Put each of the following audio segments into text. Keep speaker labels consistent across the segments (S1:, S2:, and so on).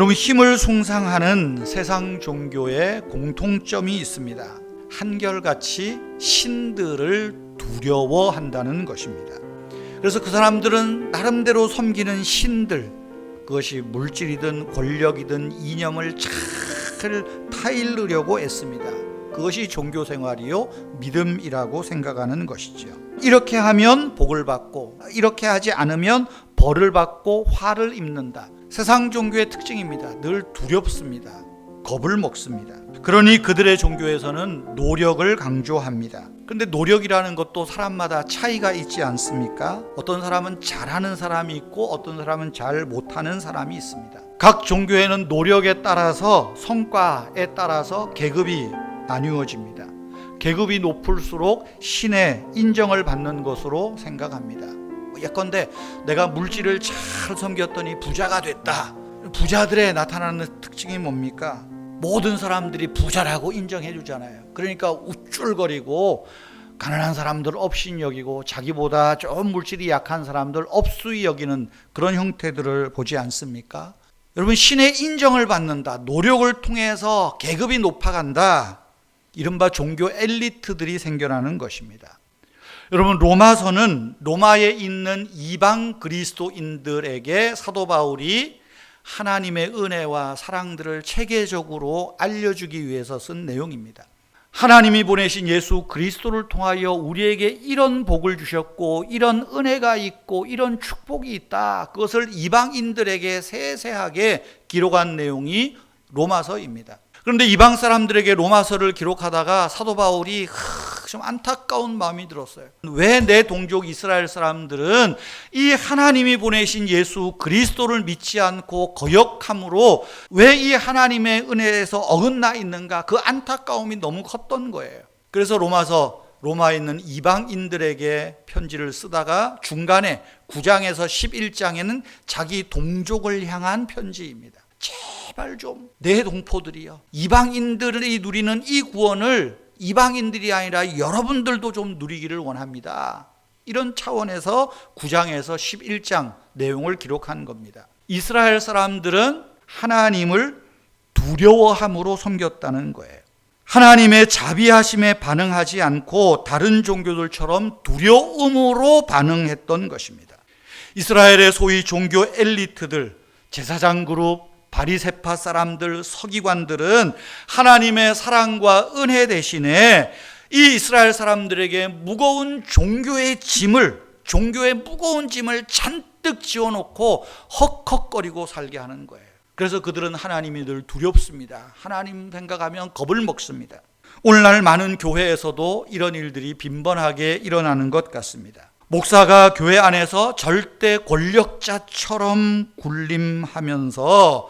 S1: 여러분, 힘을 숭상하는 세상 종교에 공통점이 있습니다. 한결같이 신들을 두려워한다는 것입니다. 그래서 그 사람들은 나름대로 섬기는 신들, 그것이 물질이든 권력이든 이념을 잘 타이르려고 애씁니다. 그것이 종교 생활이요 믿음이라고 생각하는 것이죠. 이렇게 하면 복을 받고 이렇게 하지 않으면 벌을 받고 화를 입는다. 세상 종교의 특징입니다. 늘 두렵습니다. 겁을 먹습니다. 그러니 그들의 종교에서는 노력을 강조합니다. 그런데 노력이라는 것도 사람마다 차이가 있지 않습니까? 어떤 사람은 잘하는 사람이 있고 어떤 사람은 잘 못하는 사람이 있습니다. 각 종교에는 노력에 따라서, 성과에 따라서 계급이 나뉘어집니다. 계급이 높을수록 신의 인정을 받는 것으로 생각합니다. 예컨대 내가 물질을 잘 섬겼더니 부자가 됐다. 부자들의 나타나는 특징이 뭡니까? 모든 사람들이 부자라고 인정해 주잖아요. 그러니까 우쭐거리고 가난한 사람들 업신 여기고 자기보다 좀 물질이 약한 사람들 업수히 여기는 그런 형태들을 보지 않습니까? 여러분, 신의 인정을 받는다. 노력을 통해서 계급이 높아간다. 이른바 종교 엘리트들이 생겨나는 것입니다. 여러분, 로마서는 로마에 있는 이방 그리스도인들에게 사도 바울이 하나님의 은혜와 사랑들을 체계적으로 알려주기 위해서 쓴 내용입니다. 하나님이 보내신 예수 그리스도를 통하여 우리에게 이런 복을 주셨고 이런 은혜가 있고 이런 축복이 있다. 그것을 이방인들에게 세세하게 기록한 내용이 로마서입니다. 그런데 이방 사람들에게 로마서를 기록하다가 사도 바울이 좀 안타까운 마음이 들었어요. 왜 내 동족 이스라엘 사람들은 이 하나님이 보내신 예수 그리스도를 믿지 않고 거역함으로 왜 이 하나님의 은혜에서 어긋나 있는가? 그 안타까움이 너무 컸던 거예요. 그래서 로마에 있는 이방인들에게 편지를 쓰다가 중간에 9장에서 11장에는 자기 동족을 향한 편지입니다. 제발 좀 내 동포들이요, 이방인들이 누리는 이 구원을 이방인들이 아니라 여러분들도 좀 누리기를 원합니다. 이런 차원에서 9장에서 11장 내용을 기록한 겁니다. 이스라엘 사람들은 하나님을 두려워함으로 섬겼다는 거예요. 하나님의 자비하심에 반응하지 않고 다른 종교들처럼 두려움으로 반응했던 것입니다. 이스라엘의 소위 종교 엘리트들, 제사장 그룹, 바리새파 사람들, 서기관들은 하나님의 사랑과 은혜 대신에 이 이스라엘 사람들에게 무거운 종교의 무거운 짐을 잔뜩 지어놓고 헉헉거리고 살게 하는 거예요. 그래서 그들은 하나님이 늘 두렵습니다. 하나님 생각하면 겁을 먹습니다. 오늘날 많은 교회에서도 이런 일들이 빈번하게 일어나는 것 같습니다. 목사가 교회 안에서 절대 권력자처럼 군림하면서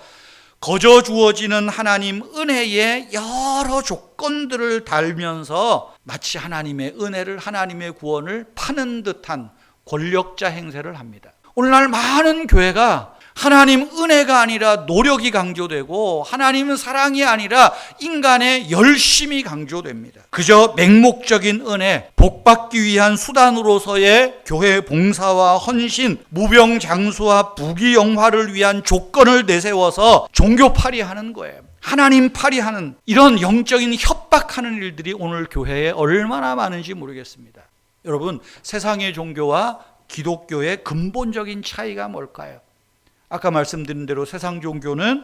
S1: 거저 주어지는 하나님 은혜의 여러 조건들을 달면서 마치 하나님의 은혜를, 하나님의 구원을 파는 듯한 권력자 행세를 합니다. 오늘날 많은 교회가 하나님 은혜가 아니라 노력이 강조되고 하나님 사랑이 아니라 인간의 열심이 강조됩니다. 그저 맹목적인 은혜, 복받기 위한 수단으로서의 교회 봉사와 헌신, 무병장수와 부귀영화를 위한 조건을 내세워서 종교팔이하는 거예요. 하나님 팔이하는 이런 영적인 협박하는 일들이 오늘 교회에 얼마나 많은지 모르겠습니다. 여러분, 세상의 종교와 기독교의 근본적인 차이가 뭘까요? 아까 말씀드린 대로 세상 종교는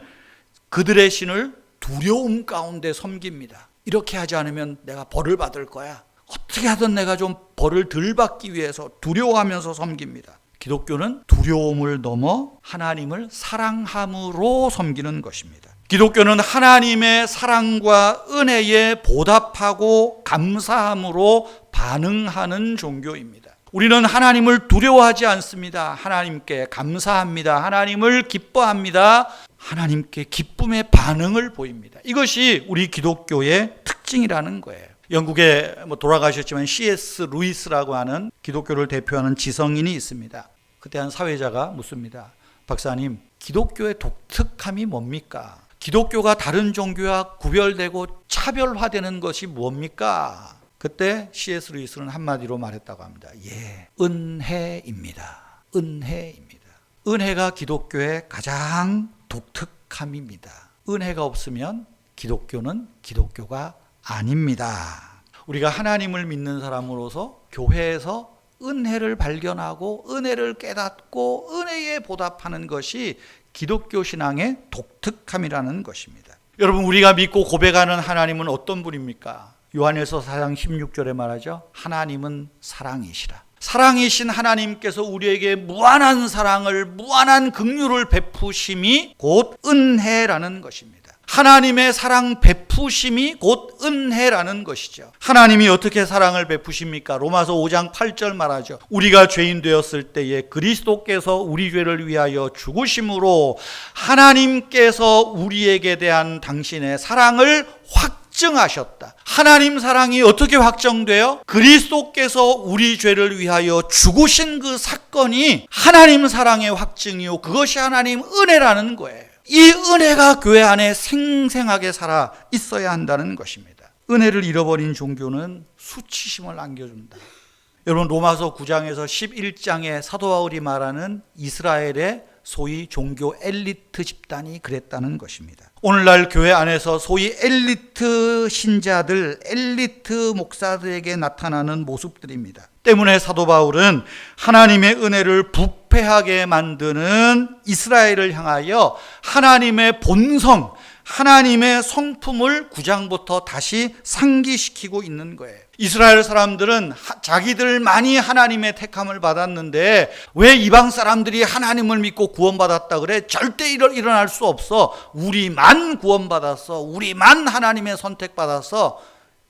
S1: 그들의 신을 두려움 가운데 섬깁니다. 이렇게 하지 않으면 내가 벌을 받을 거야. 어떻게 하든 내가 좀 벌을 덜 받기 위해서 두려워하면서 섬깁니다. 기독교는 두려움을 넘어 하나님을 사랑함으로 섬기는 것입니다. 기독교는 하나님의 사랑과 은혜에 보답하고 감사함으로 반응하는 종교입니다. 우리는 하나님을 두려워하지 않습니다. 하나님께 감사합니다. 하나님을 기뻐합니다. 하나님께 기쁨의 반응을 보입니다. 이것이 우리 기독교의 특징이라는 거예요. 영국에 돌아가셨지만 C.S. 루이스라고 하는 기독교를 대표하는 지성인이 있습니다. 그때 한 사회자가 묻습니다. 박사님, 기독교의 독특함이 뭡니까? 기독교가 다른 종교와 구별되고 차별화되는 것이 뭡니까? 그때 C.S. 루이스는 한마디로 말했다고 합니다. 은혜입니다. 은혜입니다. 은혜가 기독교의 가장 독특한 독특함입니다. 은혜가 없으면 기독교는 기독교가 아닙니다. 우리가 하나님을 믿는 사람으로서 교회에서 은혜를 발견하고 은혜를 깨닫고 은혜에 보답하는 것이 기독교 신앙의 독특함이라는 것입니다. 여러분, 우리가 믿고 고백하는 하나님은 어떤 분입니까? 요한일서 4장 16절에 말하죠. 하나님은 사랑이시라. 사랑이신 하나님께서 우리에게 무한한 사랑을, 무한한 긍휼을 베푸심이 곧 은혜라는 것입니다. 하나님의 사랑 베푸심이 곧 은혜라는 것이죠. 하나님이 어떻게 사랑을 베푸십니까? 로마서 5장 8절 말하죠. 우리가 죄인 되었을 때에 그리스도께서 우리 죄를 위하여 죽으심으로 하나님께서 우리에게 대한 당신의 사랑을 확증하셨다. 하나님 사랑이 어떻게 확정돼요? 그리스도께서 우리 죄를 위하여 죽으신 그 사건이 하나님 사랑의 확증이요, 그것이 하나님 은혜라는 거예요. 이 은혜가 교회 안에 생생하게 살아 있어야 한다는 것입니다. 은혜를 잃어버린 종교는 수치심을 안겨준다. 여러분, 로마서 9장에서 11장에 사도 바울이 말하는 이스라엘의 소위 종교 엘리트 집단이 그랬다는 것입니다. 오늘날 교회 안에서 소위 엘리트 신자들, 엘리트 목사들에게 나타나는 모습들입니다. 때문에 사도 바울은 하나님의 은혜를 부패하게 만드는 이스라엘을 향하여 하나님의 본성, 하나님의 성품을 9장부터 다시 상기시키고 있는 거예요. 이스라엘 사람들은 자기들만이 하나님의 택함을 받았는데 왜 이방 사람들이 하나님을 믿고 구원받았다 그래? 절대 일어날 수 없어. 우리만 구원받았어. 우리만 하나님의 선택받았어.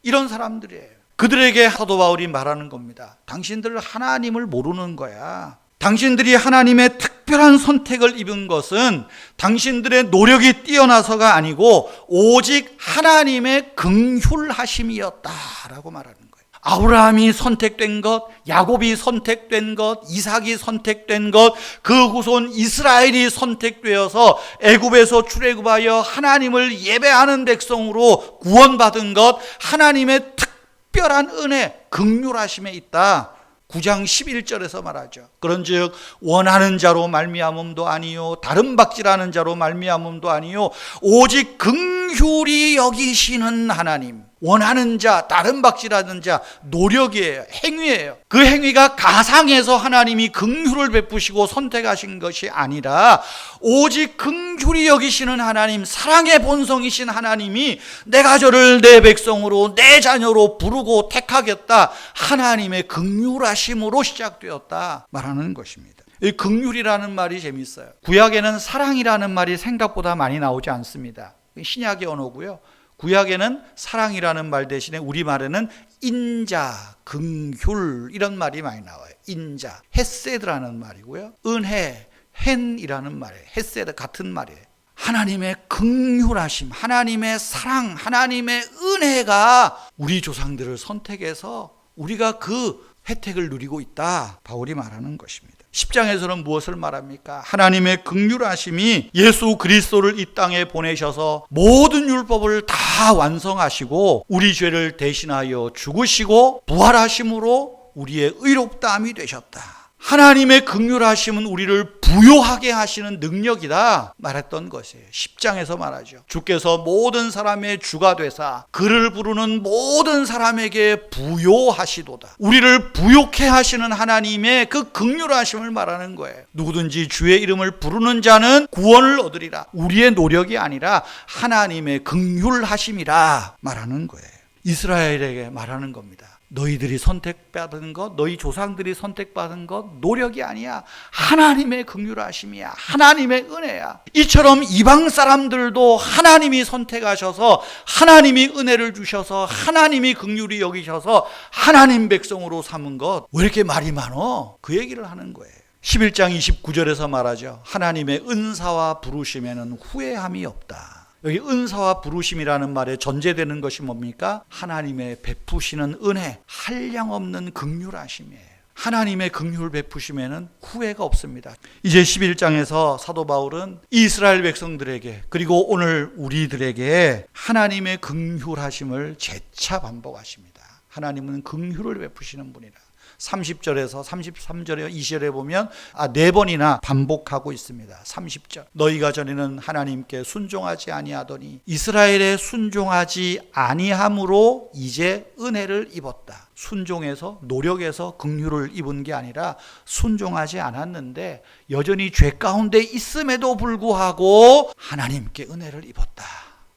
S1: 이런 사람들이에요. 그들에게 사도 바울이 말하는 겁니다. 당신들 하나님을 모르는 거야. 당신들이 하나님의 특별한 선택을 입은 것은 당신들의 노력이 뛰어나서가 아니고 오직 하나님의 긍휼하심이었다라고 말하는 거예요. 아브라함이 선택된 것, 야곱이 선택된 것, 이삭이 선택된 것, 그 후손 이스라엘이 선택되어서 애굽에서 출애굽하여 하나님을 예배하는 백성으로 구원받은 것, 하나님의 특별한 은혜, 긍휼하심에 있다. 9장 11절에서 말하죠. 그런즉 원하는 자로 말미암음도 아니요 다른 박질하는 자로 말미암음도 아니요 오직 긍휼히 여기시는 하나님. 원하는 자, 다른 박질하는 자, 노력이에요. 행위예요. 그 행위가 가상해서 하나님이 긍휼을 베푸시고 선택하신 것이 아니라 오직 긍휼히 여기시는 하나님, 사랑의 본성이신 하나님이 내가 저를 내 백성으로, 내 자녀로 부르고 택하겠다. 하나님의 긍휼하심으로 시작되었다 말하는 것입니다. 이 긍휼이라는 말이 재밌어요. 구약에는 사랑이라는 말이 생각보다 많이 나오지 않습니다. 신약의 언어고요. 구약에는 사랑이라는 말 대신에 우리말에는 인자, 긍휼 이런 말이 많이 나와요. 인자, 헤세드라는 말이고요. 은혜, 헨이라는 말이에요. 헤세드 같은 말이에요. 하나님의 긍휼하심, 하나님의 사랑, 하나님의 은혜가 우리 조상들을 선택해서 우리가 그 혜택을 누리고 있다. 바울이 말하는 것입니다. 10장에서는 무엇을 말합니까? 하나님의 긍휼하심이 예수 그리스도를 이 땅에 보내셔서 모든 율법을 다 완성하시고 우리 죄를 대신하여 죽으시고 부활하심으로 우리의 의롭다함이 되셨다. 하나님의 긍휼하심은 우리를 부요하게 하시는 능력이다 말했던 것이에요. 10장에서 말하죠. 주께서 모든 사람의 주가 되사 그를 부르는 모든 사람에게 부요하시도다. 우리를 부요케 하시는 하나님의 그 긍휼하심을 말하는 거예요. 누구든지 주의 이름을 부르는 자는 구원을 얻으리라. 우리의 노력이 아니라 하나님의 긍휼하심이라 말하는 거예요. 이스라엘에게 말하는 겁니다. 너희들이 선택받은 것, 너희 조상들이 선택받은 것 노력이 아니야. 하나님의 긍휼하심이야. 하나님의 은혜야. 이처럼 이방 사람들도 하나님이 선택하셔서 하나님이 은혜를 주셔서 하나님이 긍휼히 여기셔서 하나님 백성으로 삼은 것. 왜 이렇게 말이 많어? 그 얘기를 하는 거예요. 11장 29절에서 말하죠. 하나님의 은사와 부르심에는 후회함이 없다. 여기 은사와 부르심이라는 말에 전제되는 것이 뭡니까? 하나님의 베푸시는 은혜, 한량없는 긍휼하심이에요. 하나님의 긍휼 베푸심에는 후회가 없습니다. 이제 11장에서 사도 바울은 이스라엘 백성들에게 그리고 오늘 우리들에게 하나님의 긍휼하심을 재차 반복하십니다. 하나님은 긍휼을 베푸시는 분이라. 30절에서 33절에 2절에 보면 4번이나 반복하고 있습니다. 30절. 너희가 전에는 하나님께 순종하지 아니하더니 이스라엘에 순종하지 아니함으로 이제 은혜를 입었다. 순종해서 노력해서 긍휼을 입은 게 아니라 순종하지 않았는데 여전히 죄 가운데 있음에도 불구하고 하나님께 은혜를 입었다.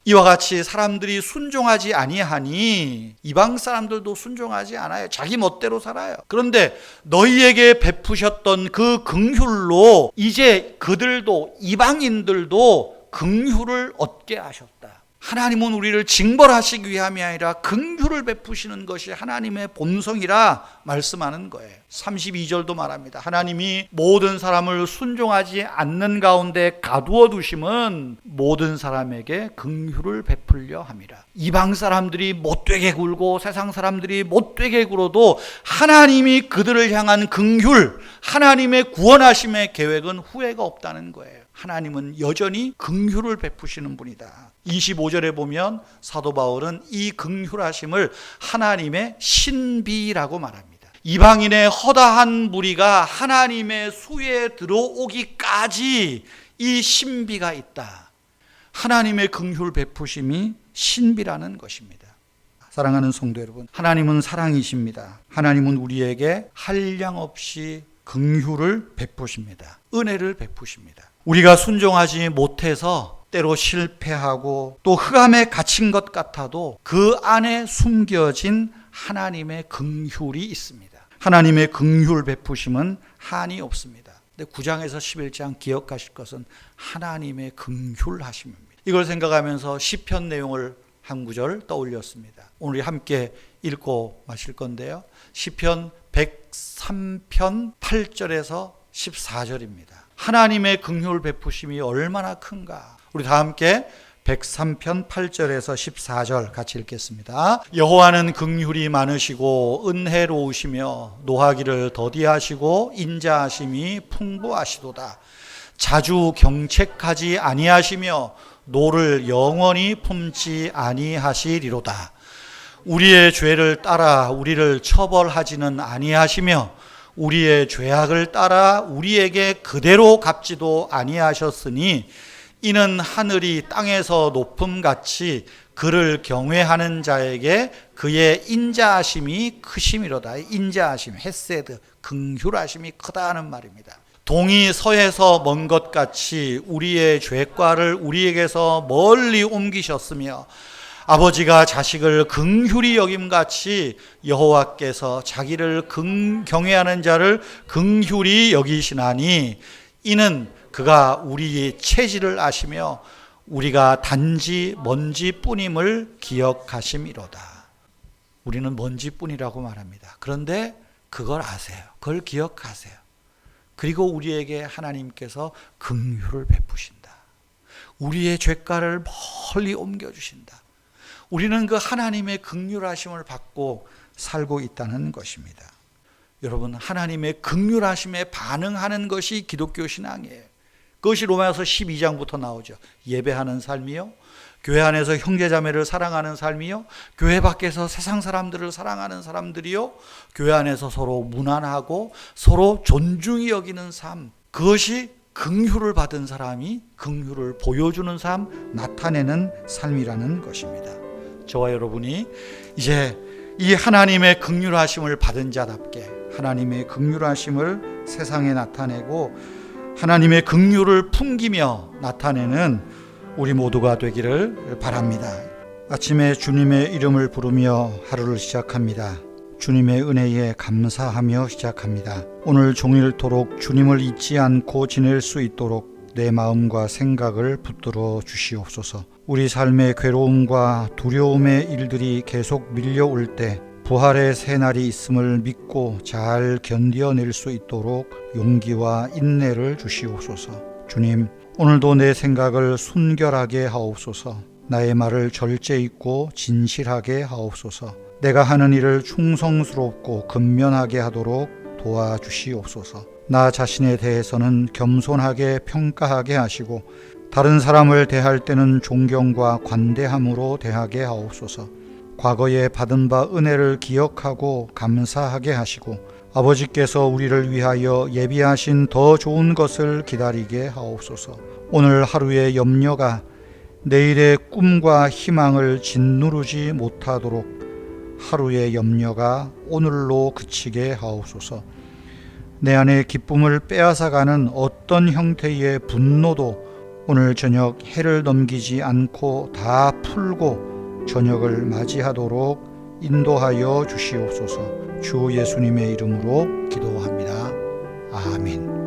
S1: 이와 같이 사람들이 순종하지 아니하니 이방 사람들도 순종하지 않아요. 자기 멋대로 살아요. 그런데 너희에게 베푸셨던 그 긍휼로 이제 그들도 이방인들도 긍휼을 얻게 하셨다. 하나님은 우리를 징벌하시기 위함이 아니라 긍휼을 베푸시는 것이 하나님의 본성이라 말씀하는 거예요. 32절도 말합니다. 하나님이 모든 사람을 순종하지 않는 가운데 가두어 두심은 모든 사람에게 긍휼을 베풀려 함이라. 이방 사람들이 못되게 굴고 세상 사람들이 못되게 굴어도 하나님이 그들을 향한 긍휼, 하나님의 구원하심의 계획은 후회가 없다는 거예요. 하나님은 여전히 긍휼을 베푸시는 분이다. 25절에 보면 사도 바울은 이 긍휼하심을 하나님의 신비라고 말합니다. 이방인의 허다한 무리가 하나님의 수에 들어오기까지 이 신비가 있다. 하나님의 긍휼 베푸심이 신비라는 것입니다. 사랑하는 성도 여러분, 하나님은 사랑이십니다. 하나님은 우리에게 한량없이 긍휼을 베푸십니다. 은혜를 베푸십니다. 우리가 순종하지 못해서 때로 실패하고 또 흑암에 갇힌 것 같아도 그 안에 숨겨진 하나님의 긍휼이 있습니다. 하나님의 긍휼 베푸심은 한이 없습니다. 근데 9장에서 11장 기억하실 것은 하나님의 긍휼하심입니다. 이걸 생각하면서 시편 내용을 한 구절 떠올렸습니다. 오늘 함께 읽고 마실 건데요. 시편 103편 8절에서 14절입니다. 하나님의 긍휼 베푸심이 얼마나 큰가. 우리 다 함께 103편 8절에서 14절 같이 읽겠습니다. 여호와는 긍휼이 많으시고 은혜로우시며 노하기를 더디하시고 인자하심이 풍부하시도다. 자주 경책하지 아니하시며 노를 영원히 품지 아니하시리로다. 우리의 죄를 따라 우리를 처벌하지는 아니하시며 우리의 죄악을 따라 우리에게 그대로 갚지도 아니하셨으니 이는 하늘이 땅에서 높음같이 그를 경외하는 자에게 그의 인자하심이 크심이로다. 인자하심, 헤세드, 긍휼하심이 크다는 말입니다. 동이 서에서 먼 것 같이 우리의 죄과를 우리에게서 멀리 옮기셨으며 아버지가 자식을 긍휼히 여김같이 여호와께서 자기를 경외하는 자를 긍휼히 여기시나니 이는 그가 우리의 체질을 아시며 우리가 단지 먼지뿐임을 기억하심이로다. 우리는 먼지뿐이라고 말합니다. 그런데 그걸 아세요. 그걸 기억하세요. 그리고 우리에게 하나님께서 긍휼을 베푸신다. 우리의 죄가를 멀리 옮겨주신다. 우리는 그 하나님의 긍휼하심을 받고 살고 있다는 것입니다. 여러분, 하나님의 긍휼하심에 반응하는 것이 기독교 신앙이에요. 그것이 로마서 12장부터 나오죠. 예배하는 삶이요, 교회 안에서 형제자매를 사랑하는 삶이요, 교회 밖에서 세상 사람들을 사랑하는 사람들이요, 교회 안에서 서로 무난하고 서로 존중히 여기는 삶, 그것이 긍휼을 받은 사람이 긍휼을 보여주는 삶, 나타내는 삶이라는 것입니다. 저와 여러분이 이제 이 하나님의 긍휼하심을 받은 자답게 하나님의 긍휼하심을 세상에 나타내고 하나님의 긍휼을 풍기며 나타내는 우리 모두가 되기를 바랍니다. 아침에 주님의 이름을 부르며 하루를 시작합니다. 주님의 은혜에 감사하며 시작합니다. 오늘 종일토록 주님을 잊지 않고 지낼 수 있도록 내 마음과 생각을 붙들어 주시옵소서. 우리 삶의 괴로움과 두려움의 일들이 계속 밀려올 때 부활의 새날이 있음을 믿고 잘 견뎌낼 수 있도록 용기와 인내를 주시옵소서. 주님, 오늘도 내 생각을 순결하게 하옵소서. 나의 말을 절제 있고 진실하게 하옵소서. 내가 하는 일을 충성스럽고 근면하게 하도록 도와주시옵소서. 나 자신에 대해서는 겸손하게 평가하게 하시고 다른 사람을 대할 때는 존경과 관대함으로 대하게 하옵소서. 과거에 받은 바 은혜를 기억하고 감사하게 하시고 아버지께서 우리를 위하여 예비하신 더 좋은 것을 기다리게 하옵소서. 오늘 하루의 염려가 내일의 꿈과 희망을 짓누르지 못하도록 하루의 염려가 오늘로 그치게 하옵소서. 내 안에 기쁨을 빼앗아가는 어떤 형태의 분노도 오늘 저녁 해를 넘기지 않고 다 풀고 저녁을 맞이하도록 인도하여 주시옵소서. 주 예수님의 이름으로 기도합니다. 아멘.